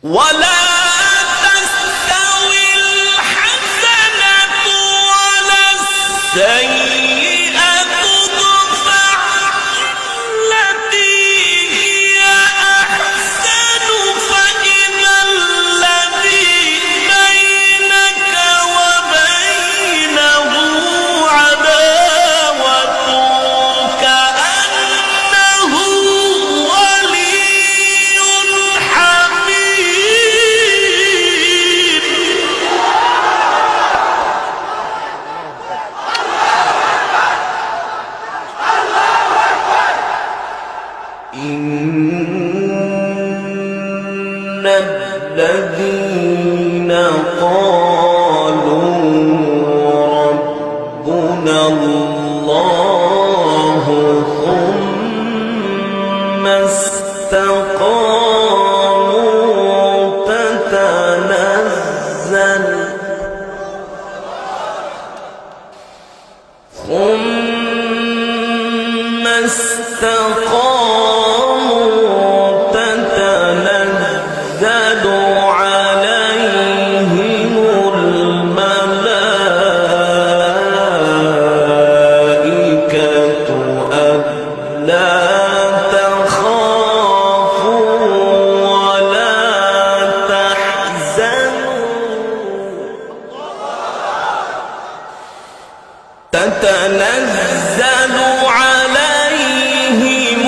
ولا تستوي الحسنة ولا السيئة ادفع بالتي هي أحسن فإذا الذي بينك وبينه عداوة كأنه ولي حميم. إن الذين قالوا ربنا الله ثم استقاموا تتنزل عليهم الملائكة ألا تخافوا ولا تحزنوا تتنزل عليهم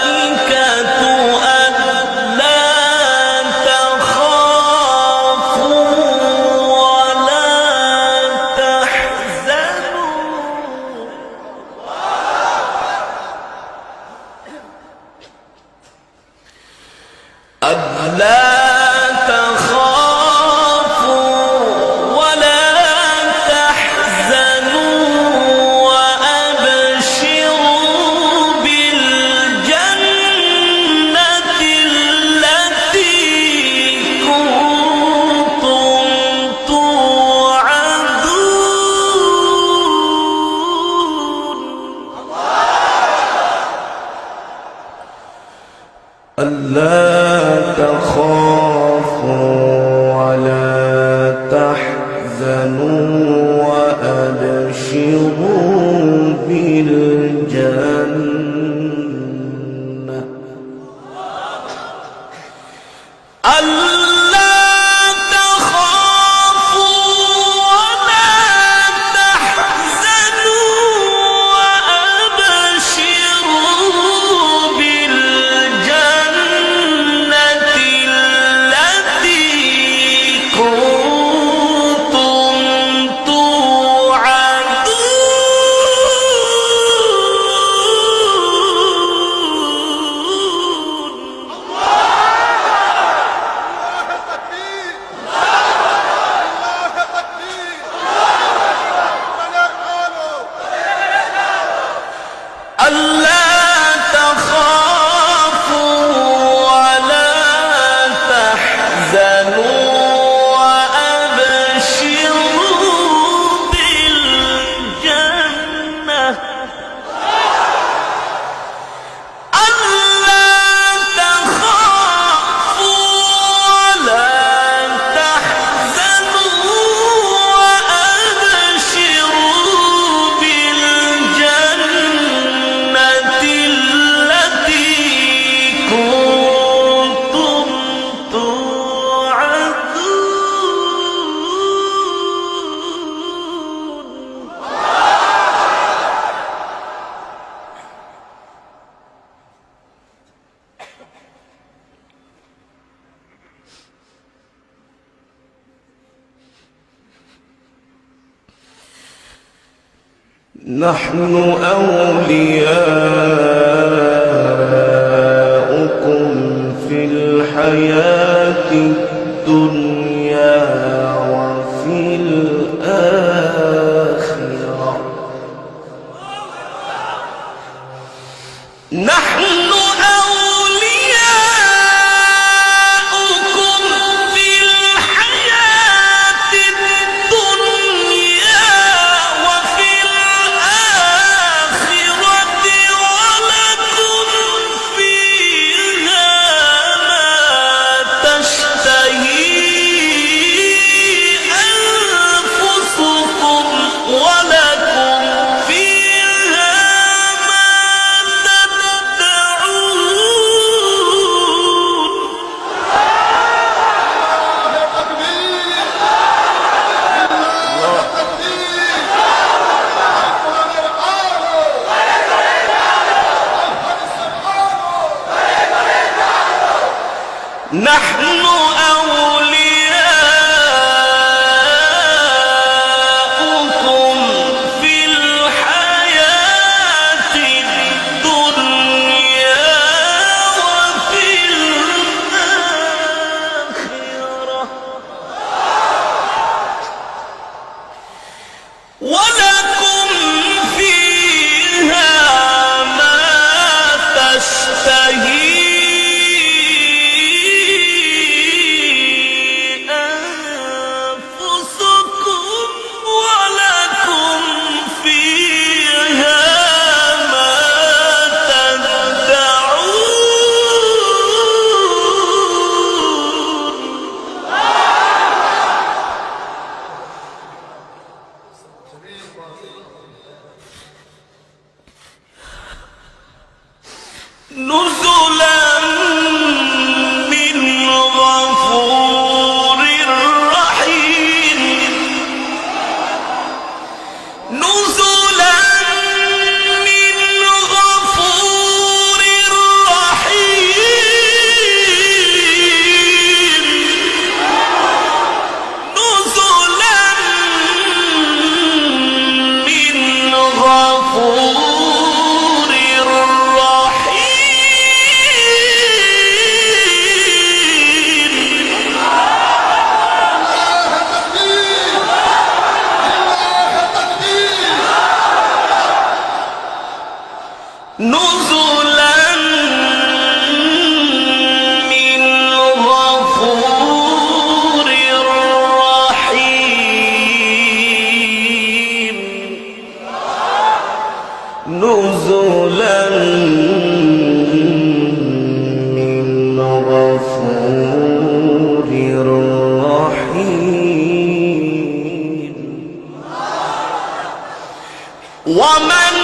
الملائكة ألا تخافوا ولا تحزنوا ألا تخافوا ولا تحزنوا وأبشروا بالجنة ألا تخافوا ولا تحزنوا وأبشروا بالجنة التي كنتم نحن أولياؤكم في الحياة الدنيا وفي الآخرة نحن ولا نحن أولياؤكم في الحياة الدنيا وفي الآخرة ولكم فيها ما تشتهي نزلا من غفور رحيم نزلا من غفور رحيم نزلا من غفور نزلا من غفور رحيم نزلا من غفور رحيم ومن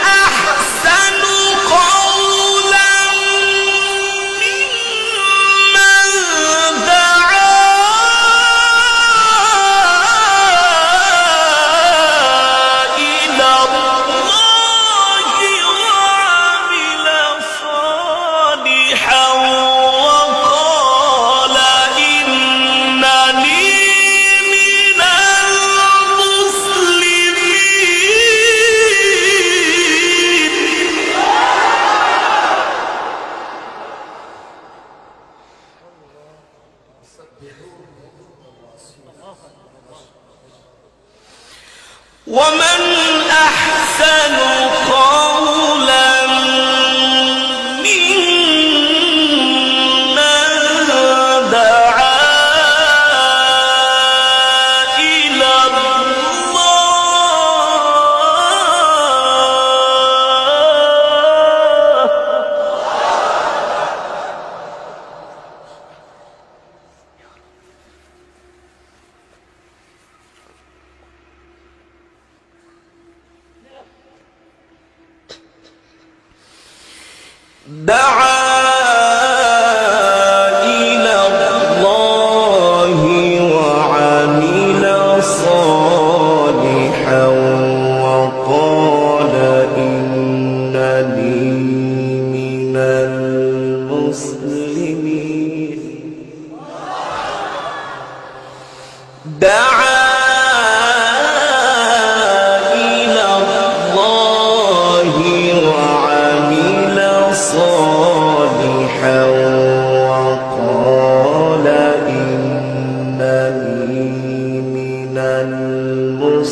أحسن قولا ممن دعا إلى الله وعمل صالحا وقال إنني من المسلمين ومن أحسن قولا ممن دعا إلى الله دعا إلى الله وعمل صالحا وقال إنني من المسلمين دعا إلى الله وعمل صالحا وقال إنني من المسلمين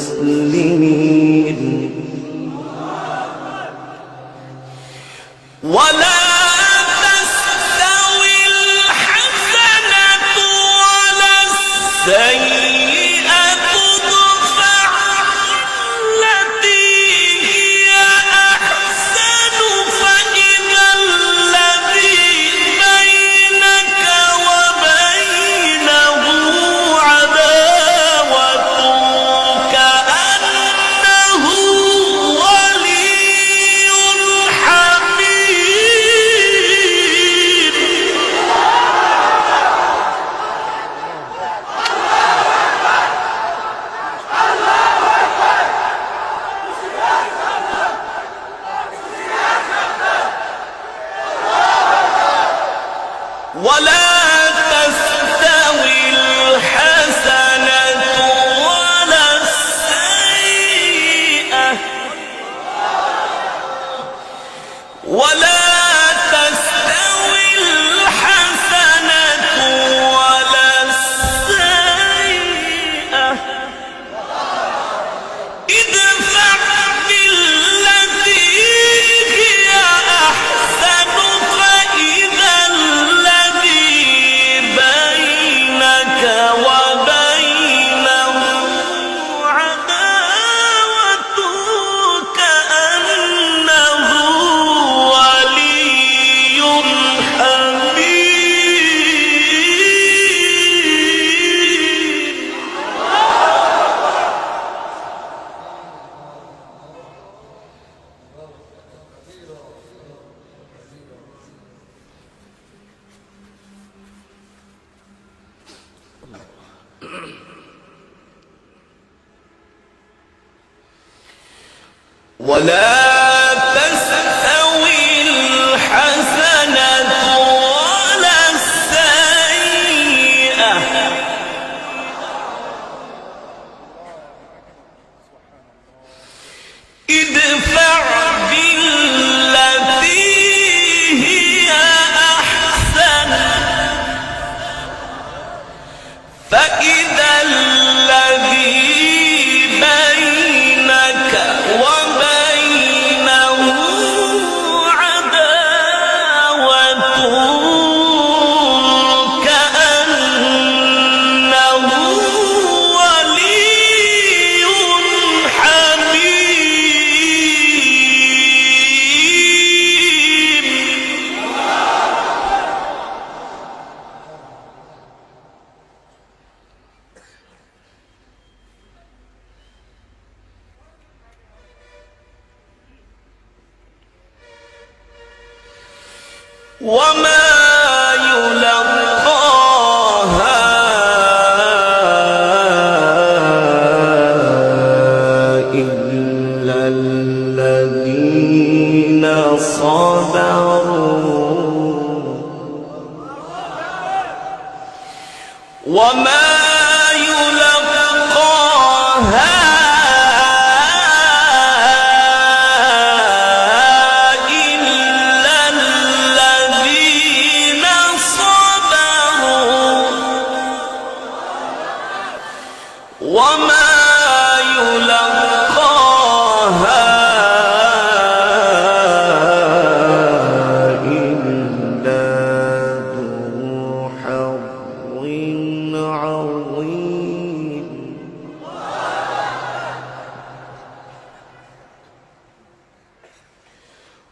ولا تستوي الحسنة ولا السيئة ادفع بالتي هي أحسن فإذا الذي بينك وبينه عداوة كأنه ولي حميم ولا ولا تستوي الحسنة ولا السيئة ادفع بالتي هي أحسن فإذا الذي بينك وبينه عداوة كأنه ولي حميم. ولا تستوي الحسنة ولا السيئة ادفع بالتي هي أحسن فإذا الذي بينك وبينه عداوة كأنه ولي حميم. وما يلقاها إلا الذين صبروا وما يلقاها إلا الذين صبروا وما يلقاها إلا ذو حظ عظيم.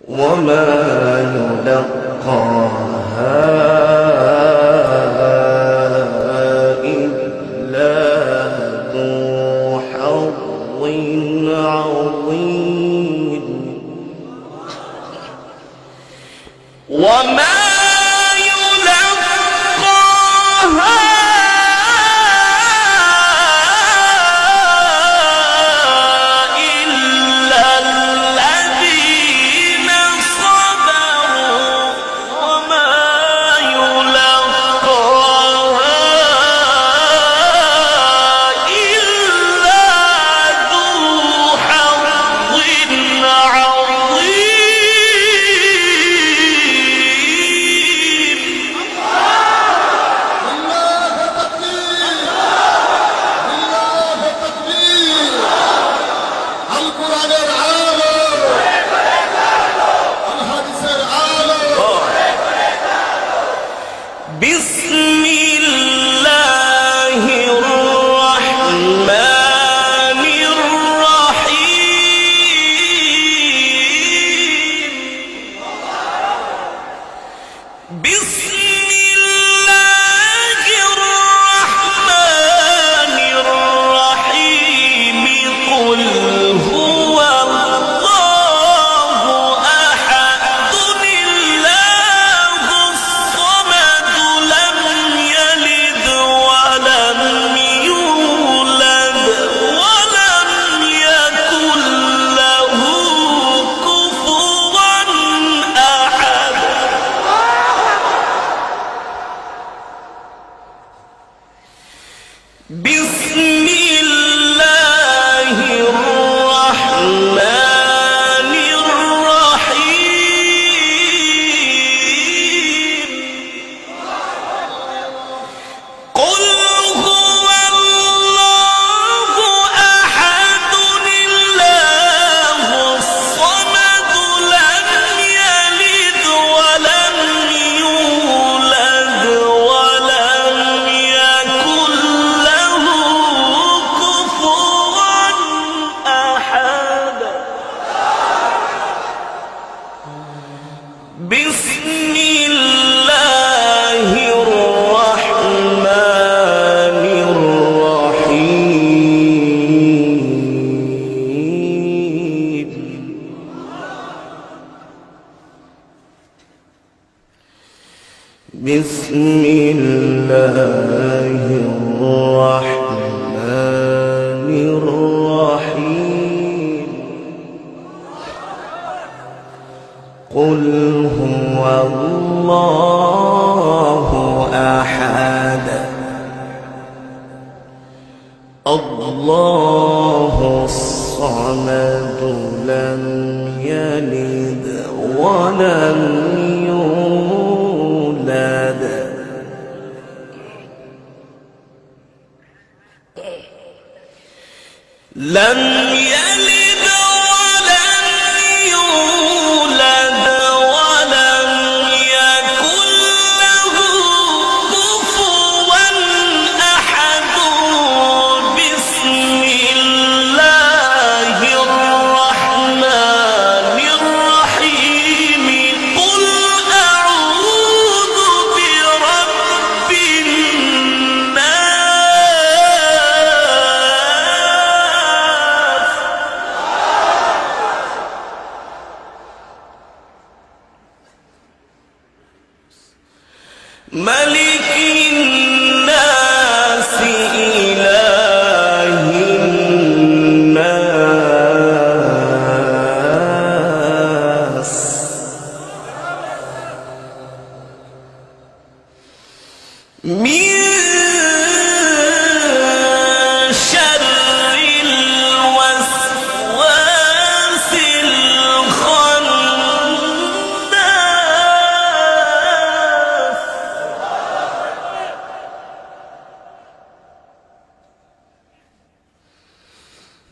وما يلقاها إلا ذو حظ عظيم. وما يلقاها إلا الذين صبروا وما يلقاها إلا ذو حظ بسم الله الرحمن الرحيم بسم الله الرحمن الرحيم قل هو الله أحد الله الصمد لم يلد ولم يولد لم يلد ولم يولد ولم يكن له كفوا أحد بسم الله الرحمن الرحيم قل أعوذ برب الناس ملك الناس إله الناس من شر الوسواس الخناس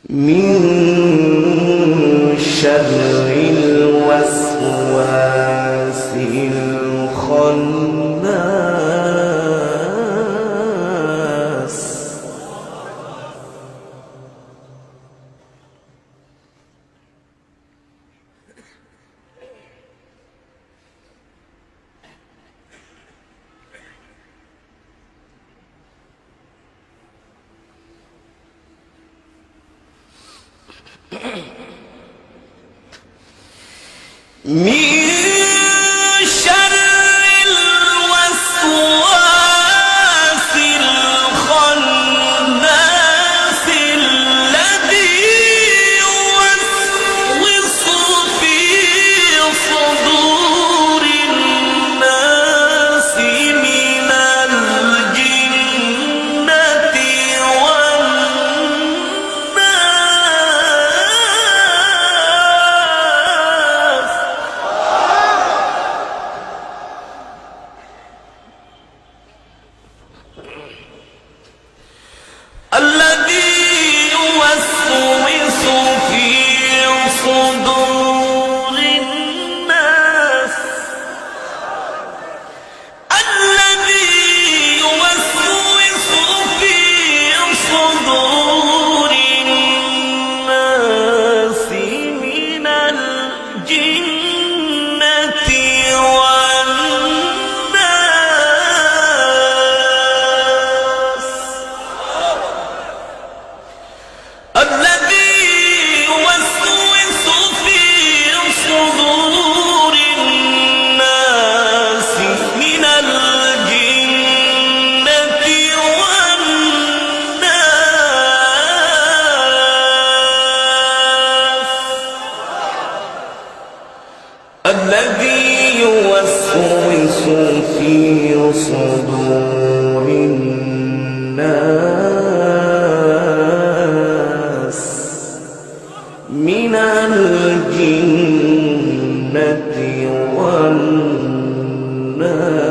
من شر الوسواس الخناس من شر الوسواس الخناس الذي يوسوس في صدور الناس من الجنة والناس الذي يوسوس في صدور الناس الذي يوسوس في صدور الناس من الجنة والناس الذي يوسوس في صدور الناس من الجنة والناس الذي يوسوس في صدور الناس من الجنة والناس